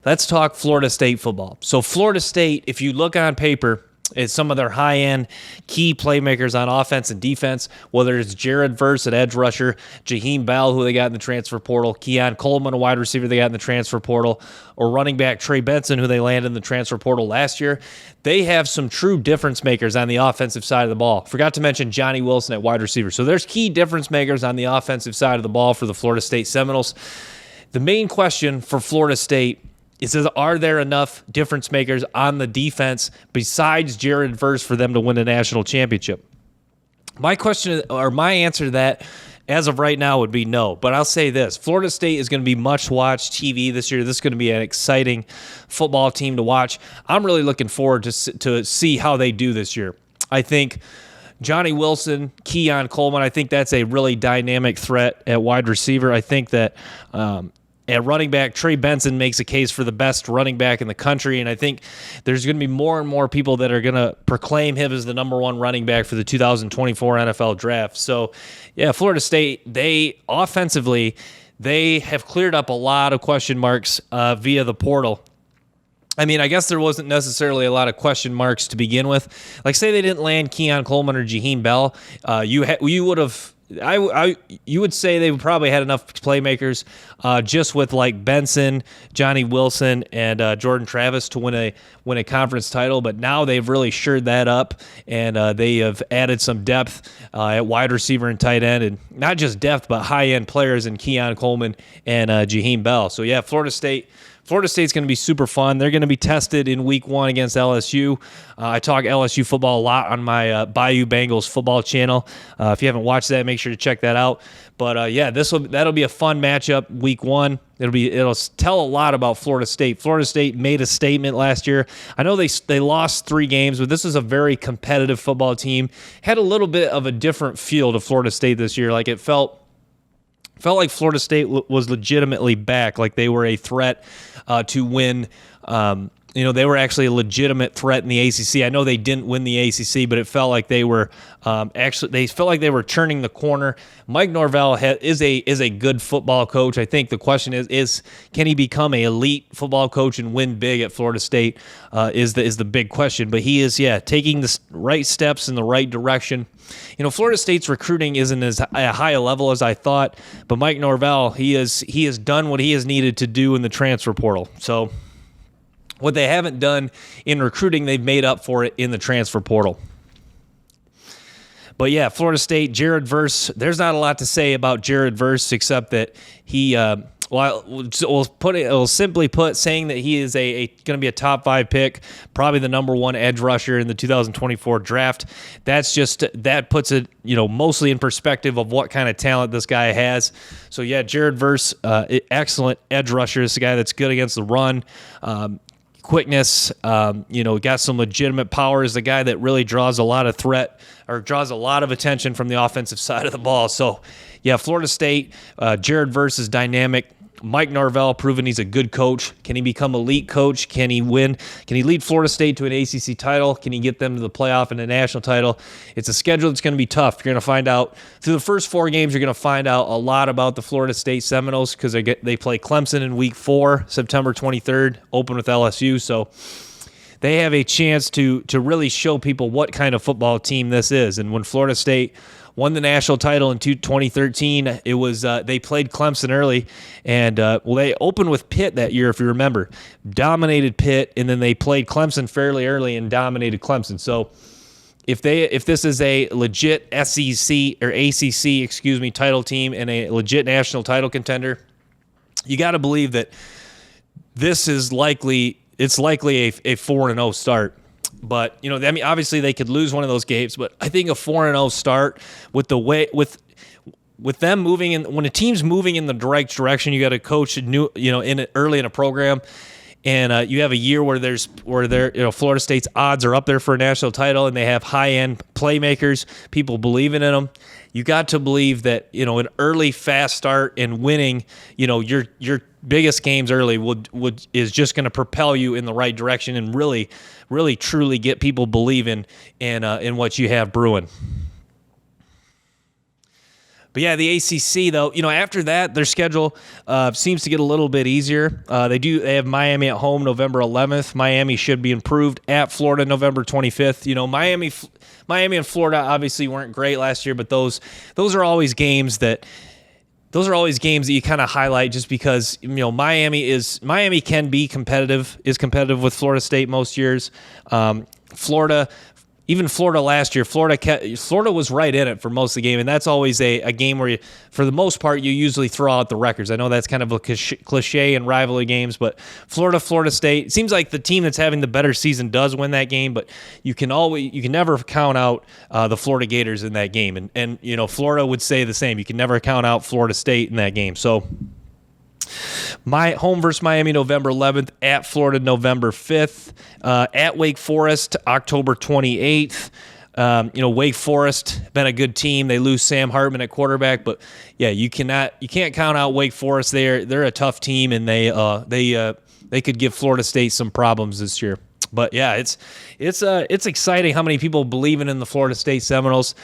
Let's talk Florida State football. So Florida State, if you look on paper, it's some of their high-end key playmakers on offense and defense, whether it's Jared Verse at edge rusher, Jaheim Bell, who they got in the transfer portal, Keon Coleman, a wide receiver they got in the transfer portal, or running back Trey Benson, who they landed in the transfer portal last year. They have some true difference makers on the offensive side of the ball. Forgot to mention Johnny Wilson at wide receiver. So there's key difference makers on the offensive side of the ball for the Florida State Seminoles. The main question for Florida State is, are there enough difference makers on the defense besides Jared Verse for them to win a national championship? My question, or my answer to that, as of right now, would be no. But I'll say this: Florida State is going to be much-watched TV this year. This is going to be an exciting football team to watch. I'm really looking forward to see how they do this year. I think Johnny Wilson, Keon Coleman, I think that's a really dynamic threat at wide receiver. I think that at running back, Trey Benson makes a case for the best running back in the country, and I think there's going to be more and more people that are going to proclaim him as the number one running back for the 2024 NFL Draft. So, yeah, Florida State, they offensively, they have cleared up a lot of question marks via the portal. I mean, I guess there wasn't necessarily a lot of question marks to begin with. Like, say they didn't land Keon Coleman or Jaheim Bell, you would have. You would say they probably had enough playmakers just with like Benson, Johnny Wilson, and Jordan Travis to win a conference title. But now they've really shored that up, and they have added some depth at wide receiver and tight end, and not just depth, but high-end players in Keon Coleman and Jaheim Bell. So, yeah, Florida State's going to be super fun. They're going to be tested in week 1 against LSU. I talk LSU football a lot on my Bayou Bengals football channel. If you haven't watched that, make sure to check that out. But yeah, that'll be a fun matchup week 1. It'll tell a lot about Florida State. Florida State made a statement last year. I know they lost 3 games, but this is a very competitive football team. Had a little bit of a different feel to Florida State this year. Like it felt like Florida State was legitimately back, like they were a threat to win. They were actually a legitimate threat in the ACC. I know they didn't win the ACC, but it felt like they were they felt like they were turning the corner. Mike Norvell is a good football coach. I think the question is can he become an elite football coach and win big at Florida State is the big question. But he is taking the right steps in the right direction. Florida State's recruiting isn't as high a level as I thought, but Mike Norvell, he has done what he has needed to do in the transfer portal. So what they haven't done in recruiting, they've made up for it in the transfer portal. But yeah, Florida State, Jared Verse, there's not a lot to say about Jared Verse except that he we'll simply put, saying that he is going to be a top 5 pick, probably the number 1 edge rusher in the 2024 draft. That puts it, mostly in perspective of what kind of talent this guy has. So yeah, Jared Verse, excellent edge rusher. This is a guy that's good against the run. Quickness, got some legitimate power. Is the guy that really draws a lot of attention from the offensive side of the ball. So, yeah, Florida State, Jared Verse is dynamic. Mike Norvell proven he's a good coach. Can he become elite coach? Can he win? Can he lead Florida State to an ACC title? Can he get them to the playoff and a national title? It's a schedule that's going to be tough. You're going to find out through the first 4 games. You're going to find out a lot about the Florida State Seminoles because they play Clemson in week 4, September 23rd, open with LSU. So they have a chance to really show people what kind of football team this is. And when Florida State won the national title in 2013, it was they played Clemson early, and they opened with Pitt that year, if you remember. Dominated Pitt, and then they played Clemson fairly early and dominated Clemson. So if this is a legit SEC or ACC, title team and a legit national title contender, you got to believe that this is likely a 4-0 start. But, obviously they could lose one of those games, but I think a 4-0 start with them moving in, when a team's moving in the right direction, you got a coach early in a program, and you have a year where Florida State's odds are up there for a national title, and they have high-end playmakers, people believing in them. You got to believe that, an early fast start and winning, your biggest games early is just going to propel you in the right direction and really, really, truly get people believing in what you have brewing. But yeah, the ACC though, after that, their schedule seems to get a little bit easier. They have Miami at home November 11th. Miami should be improved at Florida November 25th. Miami and Florida obviously weren't great last year, but those are always games that you kind of highlight just because Miami can be competitive, is competitive with Florida State most years. Even Florida last year, Florida was right in it for most of the game, and that's always a game where, for the most part, you usually throw out the records. I know that's kind of a cliche in rivalry games, but Florida State, it seems like the team that's having the better season does win that game, but you can never count out the Florida Gators in that game, and Florida would say the same. You can never count out Florida State in that game. So my home versus Miami November 11th, at Florida November 5th, at Wake Forest October 28th. Wake Forest been a good team. They lose Sam Hartman at quarterback, but yeah, you can't count out Wake Forest. They're a tough team, and they could give Florida State some problems this year. But yeah, it's exciting how many people believe in the Florida State Seminoles.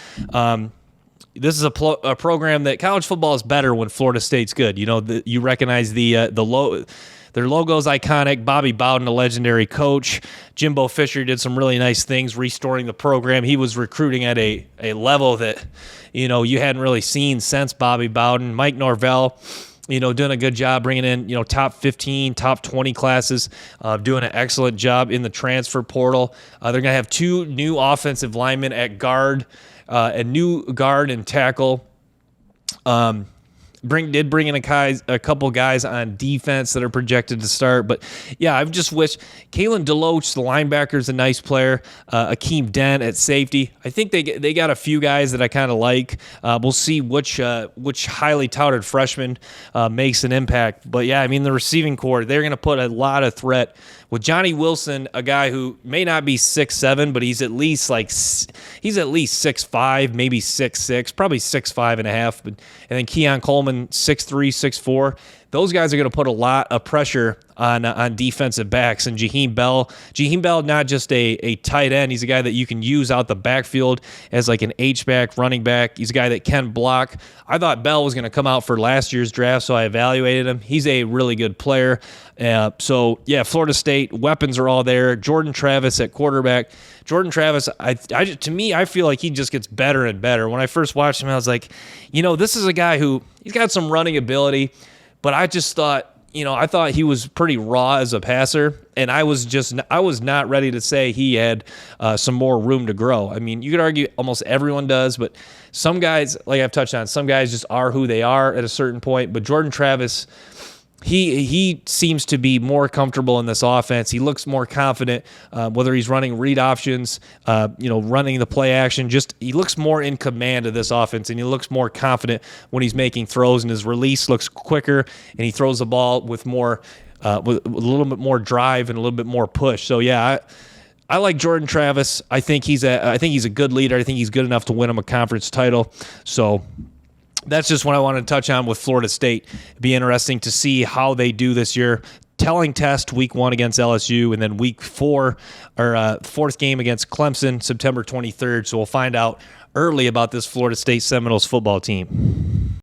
This is a program that college football is better when Florida State's good. You recognize their logo is iconic. Bobby Bowden, a legendary coach. Jimbo Fisher did some really nice things restoring the program. He was recruiting at a level that you hadn't really seen since Bobby Bowden. Mike Norvell, doing a good job bringing in top 15, top 20 classes, doing an excellent job in the transfer portal. They're going to have 2 new offensive linemen at guard. A new guard and tackle. Bring in a couple guys on defense that are projected to start. But yeah, I've just wished Kalen DeLoach, the linebacker, is a nice player. Akeem Dent at safety. I think they got a few guys that I kind of like. We'll see which highly touted freshman makes an impact. But yeah, the receiving corps, they're going to put a lot of threat with Johnny Wilson, a guy who may not be 6'7", but he's at least 6'5", maybe 6'6", probably 6'5.5". And then Keon Coleman, 6'3", 6'4". Those guys are going to put a lot of pressure on defensive backs. And Jaheim Bell, not just a tight end. He's a guy that you can use out the backfield as like an H-back, running back. He's a guy that can block. I thought Bell was going to come out for last year's draft, so I evaluated him. He's a really good player. So, yeah, Florida State, weapons are all there. Jordan Travis at quarterback. Jordan Travis, to me, I feel like he just gets better and better. When I first watched him, I was like, this is a guy who, he's got some running ability, but I just thought, I thought he was pretty raw as a passer, and I was not ready to say he had some more room to grow. You could argue almost everyone does, but some guys, like I've touched on, some guys just are who they are at a certain point. But Jordan Travis, he seems to be more comfortable in this offense. He looks more confident, whether he's running read options, running the play action. Just he looks more in command of this offense, and he looks more confident when he's making throws. And his release looks quicker, and he throws the ball with more, with a little bit more drive and a little bit more push. So yeah, I like Jordan Travis. I think he's a good leader. I think he's good enough to win him a conference title. So that's just what I want to touch on with Florida State. It'd be interesting to see how they do this year. Telling test week 1 against LSU, and then week 4, or fourth game against Clemson, September 23rd. So we'll find out early about this Florida State Seminoles football team.